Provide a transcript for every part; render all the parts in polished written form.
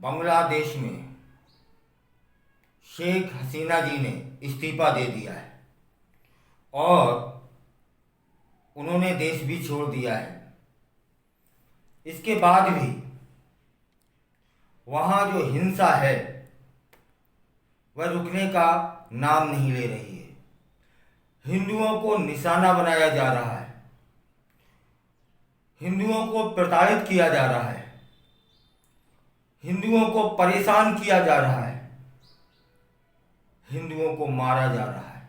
बांग्लादेश में शेख हसीना जी ने इस्तीफा दे दिया है और उन्होंने देश भी छोड़ दिया है। इसके बाद भी वहाँ जो हिंसा है वह रुकने का नाम नहीं ले रही है। हिंदुओं को निशाना बनाया जा रहा है, हिंदुओं को प्रताड़ित किया जा रहा है, हिंदुओं को परेशान किया जा रहा है, हिंदुओं को मारा जा रहा है।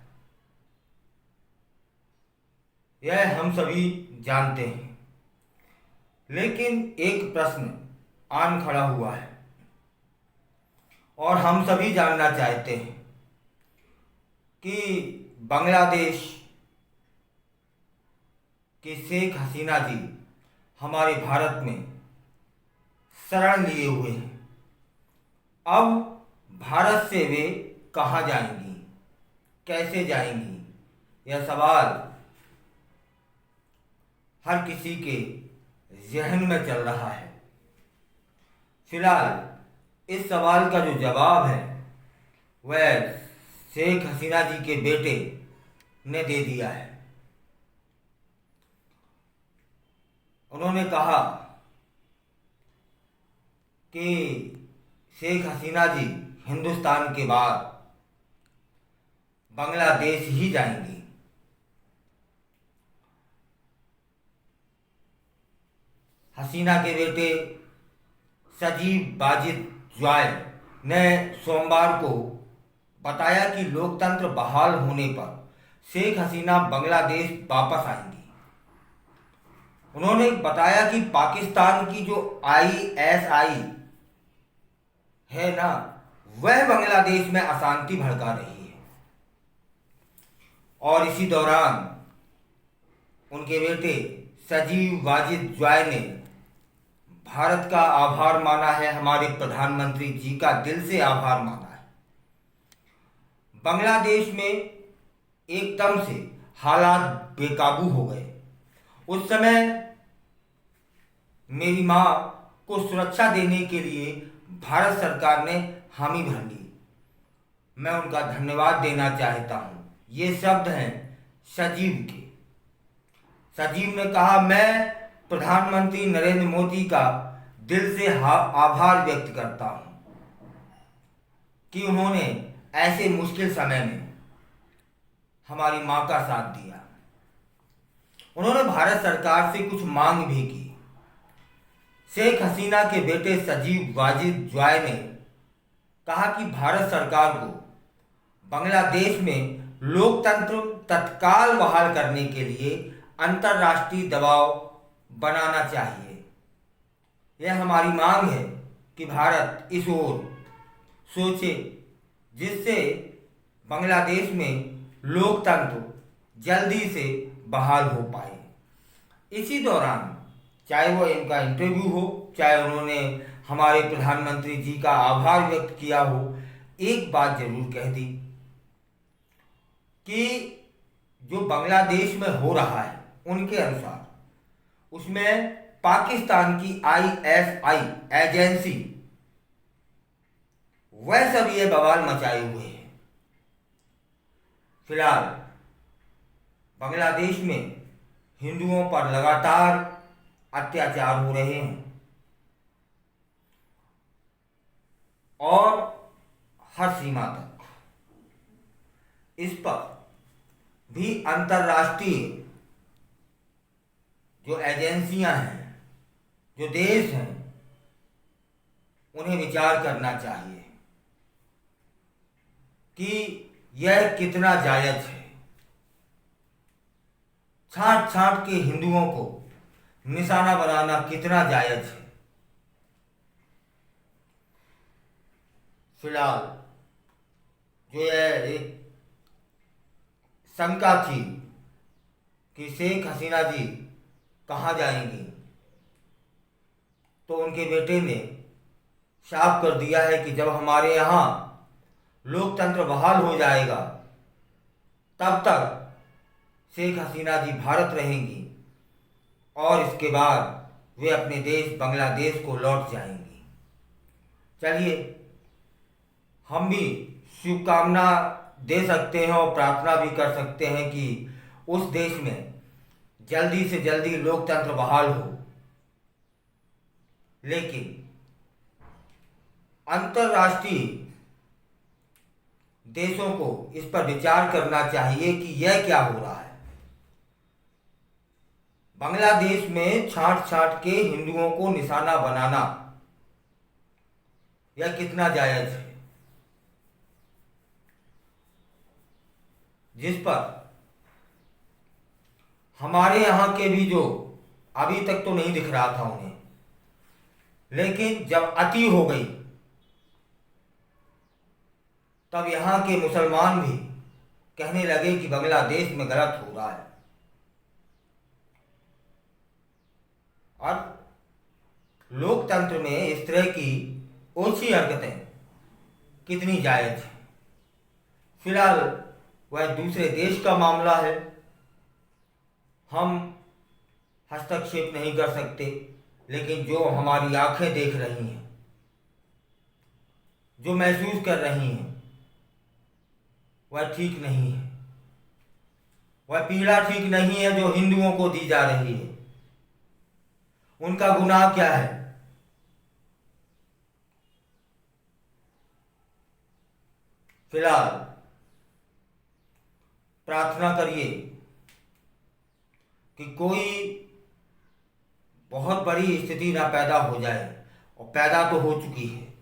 यह हम सभी जानते हैं, लेकिन एक प्रश्न आन खड़ा हुआ है और हम सभी जानना चाहते हैं कि बांग्लादेश की शेख हसीना जी हमारे भारत में शरण लिए हुए हैं। अब भारत से वे कहाँ जाएंगी, कैसे जाएंगी, यह सवाल हर किसी के जहन में चल रहा है। फिलहाल इस सवाल का जो जवाब है वह शेख हसीना जी के बेटे ने दे दिया है। उन्होंने कहा कि शेख हसीना जी हिंदुस्तान के बाद बांग्लादेश ही जाएंगी। हसीना के बेटे सजीब वाजिद ज़्वाई ने सोमवार को बताया कि लोकतंत्र बहाल होने पर शेख हसीना बांग्लादेश वापस आएंगी। उन्होंने बताया कि पाकिस्तान की जो आईएसआई है ना, वह बांग्लादेश में अशांति भड़का रही है। और इसी दौरान उनके बेटे सजीब वाजिद ज़्वाई ने भारत का आभार माना है, हमारे प्रधानमंत्री जी का दिल से आभार माना है। बांग्लादेश में एकदम से हालात बेकाबू हो गए। उस समय मेरी माँ को सुरक्षा देने के लिए भारत सरकार ने हामी भर ली। मैं उनका धन्यवाद देना चाहता हूँ। ये शब्द हैं सजीव के। सजीव ने कहा, मैं प्रधानमंत्री नरेंद्र मोदी का दिल से आभार व्यक्त करता हूँ कि उन्होंने ऐसे मुश्किल समय में हमारी माँ का साथ दिया। उन्होंने भारत सरकार से कुछ मांग भी की। शेख हसीना के बेटे सजीब वाजिद ज़्वाई ने कहा कि भारत सरकार को बांग्लादेश में लोकतंत्र तत्काल बहाल करने के लिए अंतर्राष्ट्रीय दबाव बनाना चाहिए। यह हमारी मांग है कि भारत इस ओर सोचे जिससे बांग्लादेश में लोकतंत्र जल्दी से बहाल हो पाए। इसी दौरान चाहे वो इनका इंटरव्यू हो, चाहे उन्होंने हमारे प्रधानमंत्री जी का आभार व्यक्त किया हो, एक बात जरूर कह दी कि जो बांग्लादेश में हो रहा है उनके अनुसार उसमें पाकिस्तान की आईएसआई एजेंसी वह सब ये बवाल मचाए हुए हैं। फिलहाल बांग्लादेश में हिंदुओं पर लगातार अत्याचार हो रहे हैं और हर सीमा तक इस पर भी अंतर्राष्ट्रीय जो एजेंसियां हैं, जो देश हैं, उन्हें विचार करना चाहिए कि यह कितना जायज है। छांट छांट के हिंदुओं को निशाना बनाना कितना जायज है। फिलहाल जो यह एक शंका थी कि शेख हसीना जी कहाँ जाएंगी, तो उनके बेटे ने साफ कर दिया है कि जब हमारे यहाँ लोकतंत्र बहाल हो जाएगा तब तक शेख हसीना जी भारत रहेंगी और इसके बाद वे अपने देश बांग्लादेश को लौट जाएंगी। चलिए हम भी शुभकामना दे सकते हैं और प्रार्थना भी कर सकते हैं कि उस देश में जल्दी से जल्दी लोकतंत्र बहाल हो। लेकिन अंतर्राष्ट्रीय देशों को इस पर विचार करना चाहिए कि यह क्या हो रहा है। बांग्लादेश में छांट छांट के हिंदुओं को निशाना बनाना यह कितना जायज है, जिस पर हमारे यहाँ के भी जो अभी तक तो नहीं दिख रहा था उन्हें, लेकिन जब अति हो गई तब यहाँ के मुसलमान भी कहने लगे कि बांग्लादेश में गलत हो रहा है। और लोकतंत्र में इस तरह की ओछी हरकतें कितनी जायज हैं। फिलहाल वह दूसरे देश का मामला है, हम हस्तक्षेप नहीं कर सकते, लेकिन जो हमारी आंखें देख रही हैं, जो महसूस कर रही हैं, वह ठीक नहीं है। वह पीड़ा ठीक नहीं है जो हिंदुओं को दी जा रही है। उनका गुनाह क्या है? फिलहाल प्रार्थना करिए कि कोई बहुत बड़ी स्थिति ना पैदा हो जाए, और पैदा तो हो चुकी है।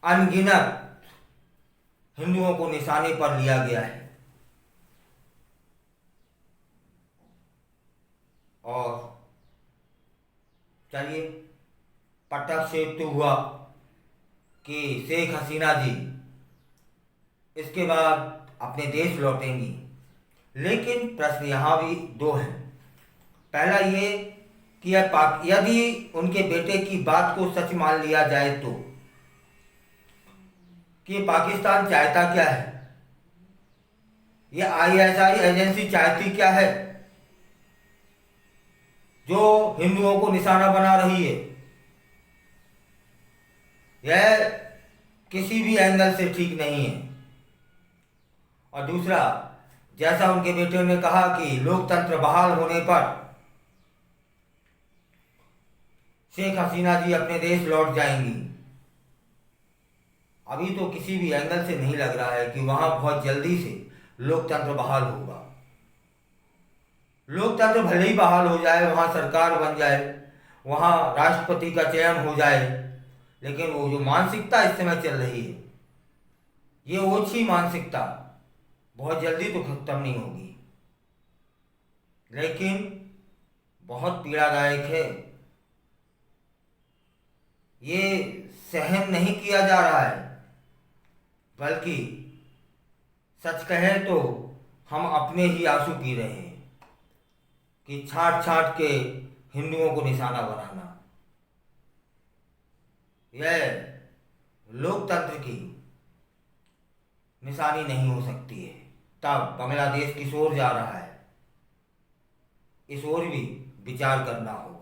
अनगिनत हिंदुओं को निशाने पर लिया गया है। और चलिए, पट्टाक्षेप तो हुआ कि शेख हसीना जी इसके बाद अपने देश लौटेंगी, लेकिन प्रश्न यहाँ भी दो हैं। पहला ये कि यदि उनके बेटे की बात को सच मान लिया जाए तो कि पाकिस्तान चाहता क्या है, ये ISI एजेंसी चाहती क्या है जो हिंदुओं को निशाना बना रही है। यह किसी भी एंगल से ठीक नहीं है। और दूसरा, जैसा उनके बेटे ने कहा कि लोकतंत्र बहाल होने पर शेख हसीना जी अपने देश लौट जाएंगी, अभी तो किसी भी एंगल से नहीं लग रहा है कि वहां बहुत जल्दी से लोकतंत्र बहाल होगा। लोकतंत्र भले ही बहाल हो जाए, वहां सरकार बन जाए, वहां राष्ट्रपति का चयन हो जाए, लेकिन वो जो मानसिकता इस समय चल रही है, ये ओछी मानसिकता बहुत जल्दी तो खत्म नहीं होगी, लेकिन बहुत पीड़ादायक है। ये सहन नहीं किया जा रहा है, बल्कि सच कहें तो हम अपने ही आंसू पी रहे हैं कि छांट छांट के हिंदुओं को निशाना बनाना यह लोकतंत्र की निशानी नहीं हो सकती है। तब बांग्लादेश किस ओर जा रहा है, इस ओर भी विचार करना होगा।